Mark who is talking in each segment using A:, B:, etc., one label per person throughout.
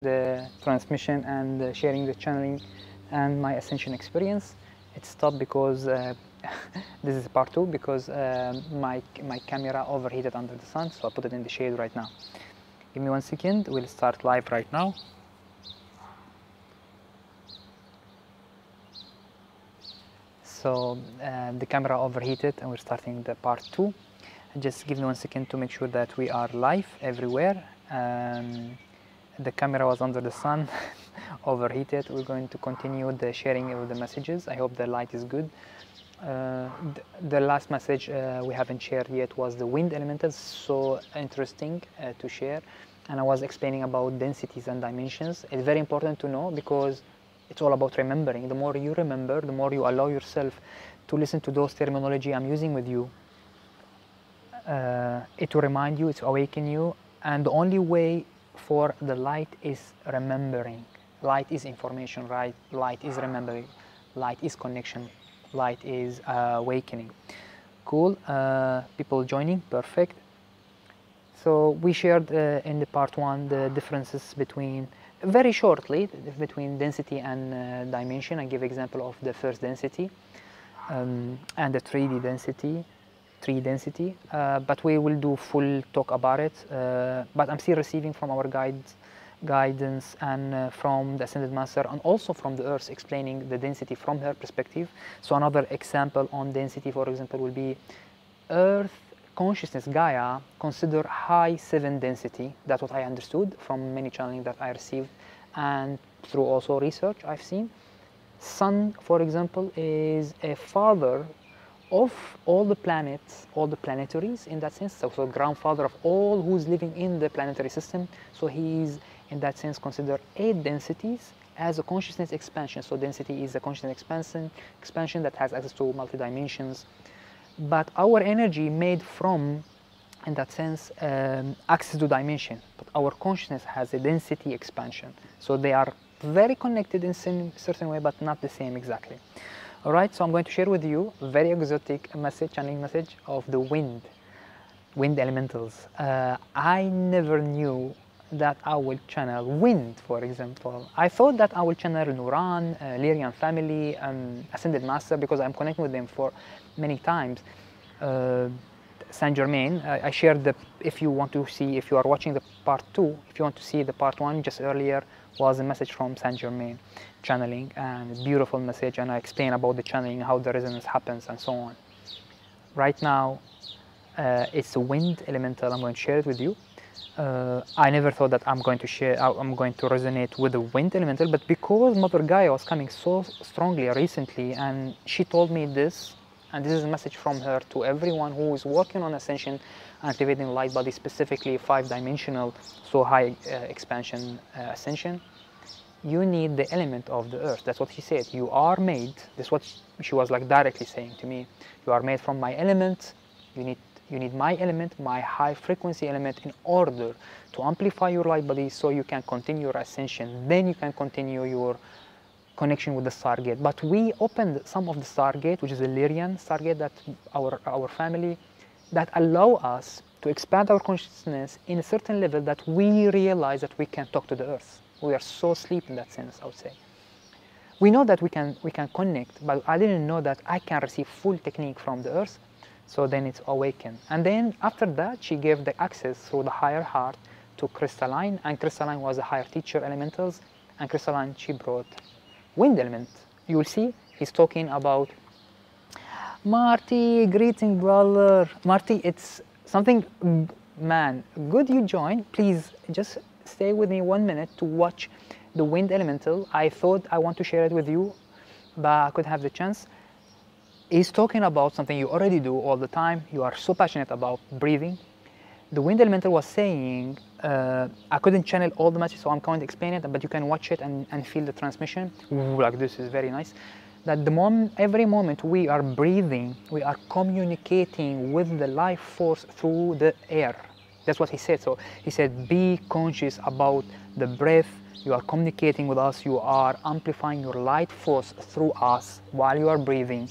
A: the transmission and sharing the channeling and my Ascension experience. It stopped because this is part 2 because my camera overheated under the sun, so I put it in the shade right now. Give me 1 second, we'll start live right now. So the camera overheated and we're starting the part 2. Just give me 1 second to make sure that we are live everywhere. The camera was under the sun, overheated. We're going to continue the sharing of the messages. I hope the light is good. The last message we haven't shared yet was the wind elementals. So interesting to share. And I was explaining about densities and dimensions. It's very important to know because it's all about remembering. The more you remember, the more you allow yourself to listen to those terminology I'm using with you. It will remind you, it will awaken you, and the only way for the light is remembering. Light is information, right? Light is remembering. Light is connection. Light is awakening. Cool. People joining, perfect. So we shared in the part 1 the differences between, very shortly, between density and dimension. I give example of the first density and the 3D density. But we will do full talk about it. But I'm still receiving from our guidance and from the Ascended Master and also from the Earth explaining the density from her perspective. So another example on density, for example, will be Earth consciousness, Gaia, consider high 7 density. That's what I understood from many channeling that I received and through also research I've seen. Sun, for example, is a father of all the planets, all the planetaries in that sense, so grandfather of all who's living in the planetary system. So he's in that sense considered 8 densities as a consciousness expansion. So density is a consciousness expansion that has access to multi-dimensions. But our energy made from, in that sense, access to dimension. But our consciousness has a density expansion. So they are very connected in a certain way, but not the same exactly. All right, so I'm going to share with you a very exotic message, channeling message of the wind elementals. I never knew that I will channel wind, for example. I thought that I will channel Nuran, Lyrian family, Ascended Master, because I'm connecting with them for many times. Saint Germain, I shared the, if you want to see, if you are watching the part 2, if you want to see the part 1 just earlier, was a message from Saint Germain channeling, and a beautiful message, and I explain about the channeling, how the resonance happens and so on. Right now it's a wind elemental. I'm going to share it with you. I never thought that I'm going to resonate with the wind elemental, but because Mother Gaia was coming so strongly recently and she told me this, and this is a message from her to everyone who is working on Ascension, activating light body, specifically 5-dimensional, so high expansion Ascension. You need the element of the earth. That's what she said. You are made, this is what she was like directly saying to me. You are made from my element. You need my element, my high frequency element, in order to amplify your light body so you can continue your ascension. Then you can continue your connection with the Stargate. But we opened some of the Stargate, which is a Lyrian Stargate, that our family, that allow us to expand our consciousness in a certain level that we realize that we can talk to the earth. We are so asleep in that sense, I would say. We know that we can connect, but I didn't know that I can receive full technique from the earth. So then it's awakened. And then after that, she gave the access through the higher heart to Crystalline, and Crystalline was a higher teacher elementals, and Crystalline, she brought wind element. You will see, he's talking about Marty, greeting brother. Marty, it's something, man, good you joined. Please just stay with me 1 minute to watch the wind elemental. I thought I want to share it with you, but I could have the chance. He's talking about something you already do all the time. You are so passionate about breathing. The wind elemental was saying, I couldn't channel all the messages, so I'm going to explain it, but you can watch it and feel the transmission. Ooh, like this is very nice. That every moment we are breathing, we are communicating with the life force through the air. That's what he said. So he said, be conscious about the breath. You are communicating with us. You are amplifying your light force through us while you are breathing.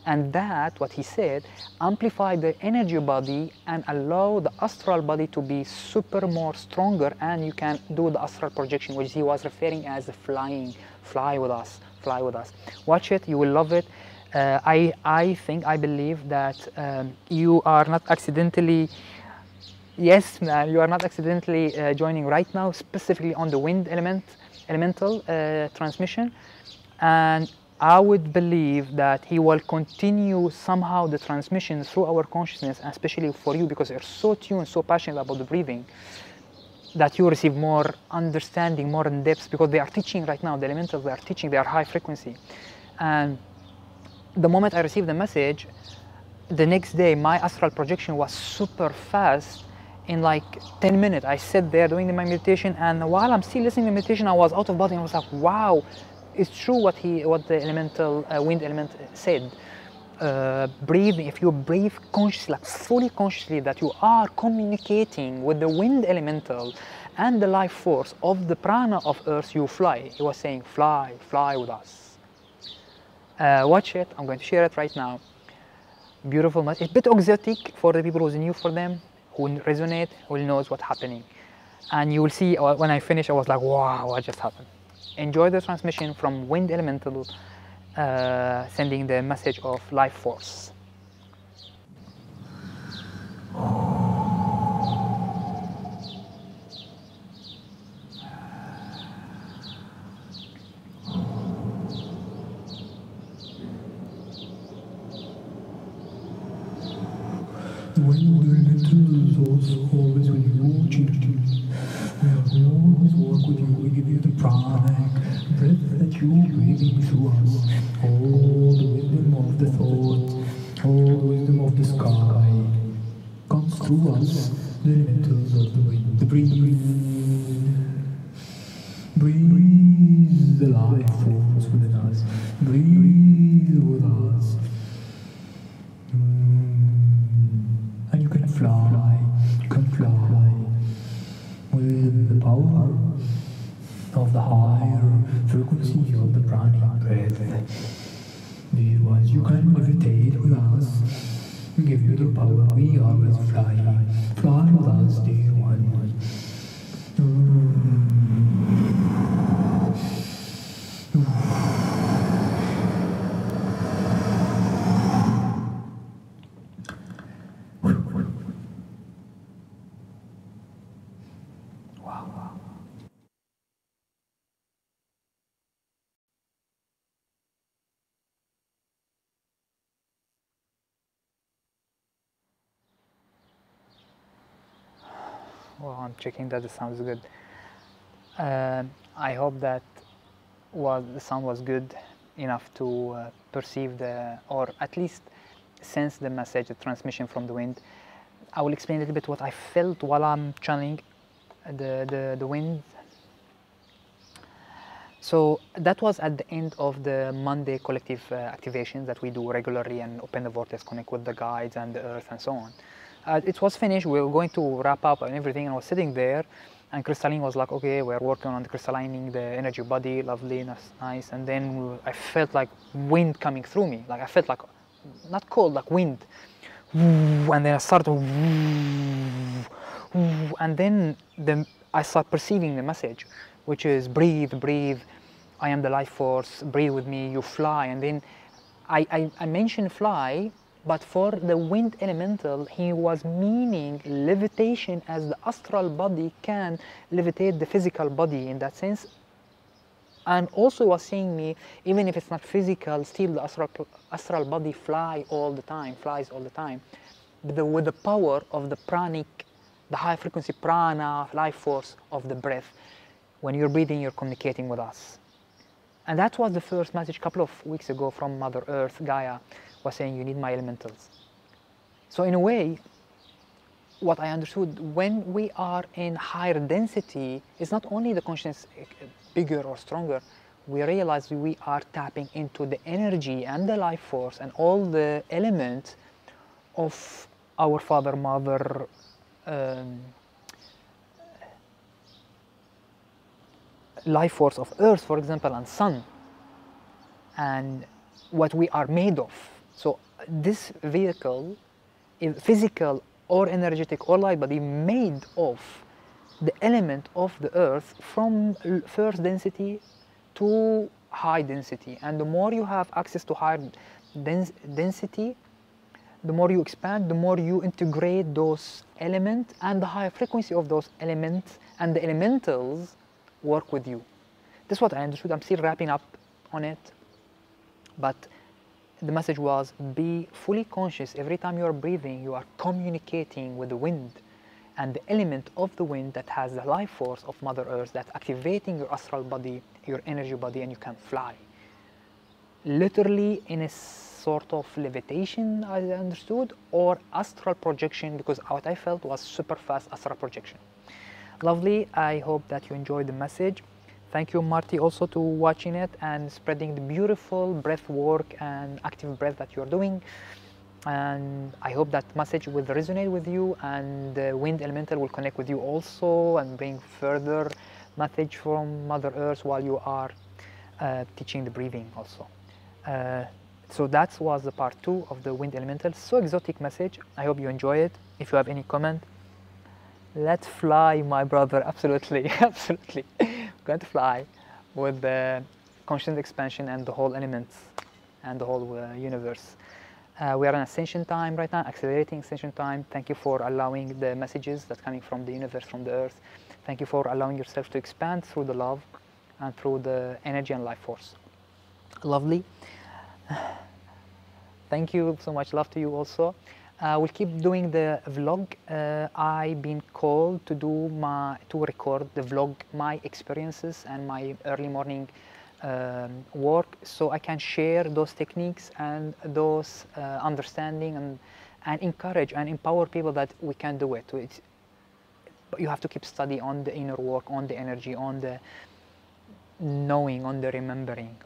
A: And that, what he said, amplify the energy body and allow the astral body to be super more stronger, and you can do the astral projection, which he was referring as flying. Fly with us, fly with us. Watch it, you will love it. I believe that you are not accidentally, yes man, you are not accidentally joining right now, specifically on the wind elemental transmission. And I would believe that he will continue somehow the transmission through our consciousness, especially for you, because you're so tuned, so passionate about the breathing, that you receive more understanding, more in depth, because they are teaching right now, the elementals, they are teaching, they are high frequency. And the moment I received the message, the next day my astral projection was super fast. In like 10 minutes, I sat there doing my meditation, and while I'm still listening to the meditation, I was out of body, and I was like, wow, it's true what the elemental wind element said. Breathing, if you breathe consciously, like fully consciously, that you are communicating with the wind elemental and the life force of the prana of earth, you fly. He was saying, fly, fly with us. Watch it, I'm going to share it right now. Beautiful message. It's a bit exotic for the people who's new for them, who resonate, who knows what's happening. And you will see when I finish, I was like, wow, what just happened? Enjoy the transmission from wind elemental, sending the message of life force.
B: When the elementals are always with you, children, we always walk with you. We give you the pranic breath that you're breathing through us. All the wisdom of the thought, all the wisdom of the sky comes through us, the elementals of the wind. The breathe, breathe the life force within us. Breathe with us. And you can fly with the power of the higher frequency of the pranic breath. Dear ones, you can levitate with us. We give you the power. We always fly. Fly with us, dear one.
A: Well, I'm checking that it sounds good. I hope that the sound was good enough to perceive or at least sense the message, the transmission from the wind. I will explain a little bit what I felt while I'm channeling the wind. So that was at the end of the Monday collective activations that we do regularly, and open the vortex, connect with the guides and the earth and so on. It was finished, we were going to wrap up and everything, and I was sitting there, and Crystalline was like, okay, we're working on crystallining the energy body, lovely, nice. And then I felt like wind coming through me, like I felt like, not cold, like wind. And then I started, and then I start perceiving the message, which is breathe, breathe, I am the life force, breathe with me, you fly. And then I mentioned fly, but for the wind elemental, he was meaning levitation, as the astral body can levitate the physical body in that sense. And also was saying me, even if it's not physical, still the astral body flies all the time, with the power of the pranic, the high frequency prana, life force of the breath. When you're breathing, you're communicating with us. And that was the first message a couple of weeks ago from Mother Earth, Gaia, was saying, you need my elementals. So in a way, what I understood, when we are in higher density, it's not only the consciousness bigger or stronger, we realize we are tapping into the energy and the life force and all the elements of our Father, Mother, life force of Earth, for example, and Sun, and what we are made of. So this vehicle is physical or energetic or light body made of the element of the earth from first density to high density. And the more you have access to higher density, the more you expand, the more you integrate those elements, and the higher frequency of those elements and the elementals work with you. This is what I understood. I'm still wrapping up on it, but the message was, be fully conscious. Every time you are breathing, you are communicating with the wind and the element of the wind that has the life force of Mother Earth that's activating your astral body, your energy body, and you can fly. Literally in a sort of levitation, as I understood, or astral projection, because what I felt was super fast astral projection. Lovely. I hope that you enjoyed the message. Thank you, Marty, also to watching it and spreading the beautiful breath work and active breath that you're doing. And I hope that message will resonate with you, and the wind elemental will connect with you also and bring further message from Mother Earth while you are teaching the breathing also. So that was the part 2 of the wind elemental. So exotic message. I hope you enjoy it. If you have any comment, let's fly, my brother. Absolutely, absolutely. We're going to fly with the conscious expansion and the whole elements and the whole universe. We are in Ascension time right now, accelerating Ascension time. Thank you for allowing the messages that's coming from the universe, from the earth. Thank you for allowing yourself to expand through the love and through the energy and life force. Lovely. Thank you so much. Love to you also. We'll keep doing the vlog. I've been called to record the vlog, my experiences and my early morning work, so I can share those techniques and those understanding and encourage and empower people that we can do it. But you have to keep study on the inner work, on the energy, on the knowing, on the remembering.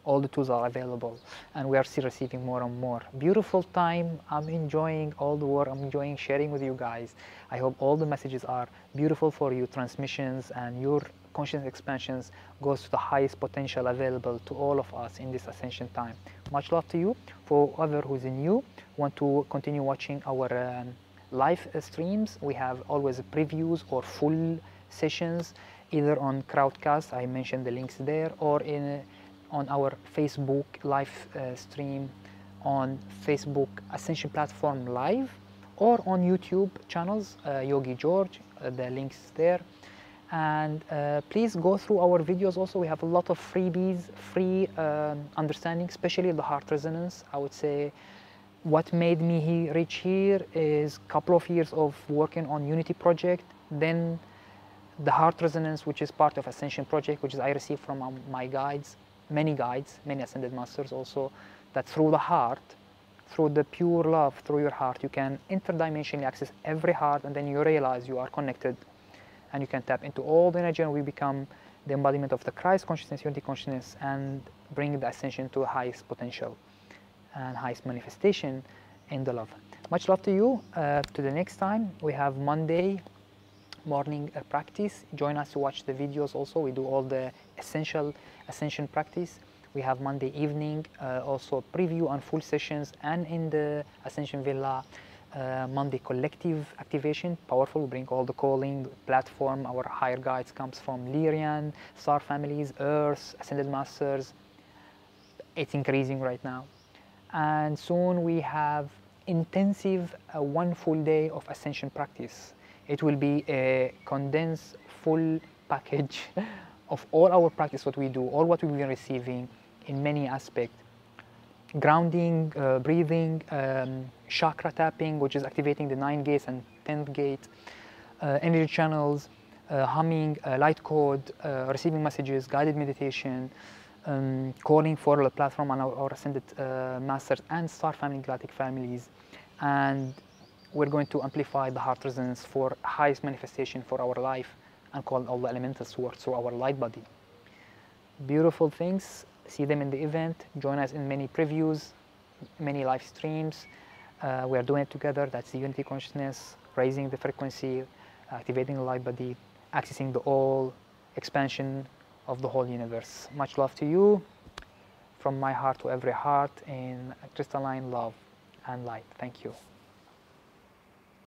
A: All the tools are available, and we are still receiving more and more. Beautiful time. I'm enjoying all the work. I'm enjoying sharing with you guys. I hope all the messages are beautiful for you. Transmissions and your conscious expansions goes to the highest potential available to all of us in this ascension time. Much love to you. For whoever who's new, want to continue watching our live streams, we have always previews or full sessions, either on Crowdcast, I mentioned the links there, or on our Facebook live stream on Facebook Ascension Platform Live, or on YouTube channels, Yogi George, the links there. And please go through our videos also. We have a lot of freebies, free understanding, especially the heart resonance. I would say what made me reach here is a couple of years of working on Unity project, then the heart resonance, which is part of Ascension project, which is I received from my guides, many ascended masters also, that through the heart, through the pure love, through your heart, you can interdimensionally access every heart, and then you realize you are connected, and you can tap into all the energy, and we become the embodiment of the Christ consciousness, unity consciousness, and bring the ascension to the highest potential and highest manifestation in the love. Much love to you. To the next time, we have Monday morning practice. Join us to watch the videos also. We do all the essential ascension practice. We have Monday evening also preview and full sessions, and in the Ascension Villa Monday collective activation, powerful. We bring all the calling platform. Our higher guides comes from Lyrian, star families, Earth, ascended masters. It's increasing right now, and soon we have intensive 1 full day of ascension practice. It will be a condensed full package of all our practice, what we do, all what we've been receiving in many aspects. Grounding, breathing, chakra tapping, which is activating the 9 gates and 10th gate, energy channels, humming, light code, receiving messages, guided meditation, calling for the platform on our ascended masters and star family, galactic families. And we're going to amplify the heart resonance for highest manifestation for our life, and call all the elementals to work through our light body. Beautiful things. See them in the event. Join us in many previews, many live streams. We are doing it together. That's the unity consciousness, raising the frequency, activating the light body, accessing the all expansion of the whole universe. Much love to you. from my heart to every heart in crystalline love and light. Thank you.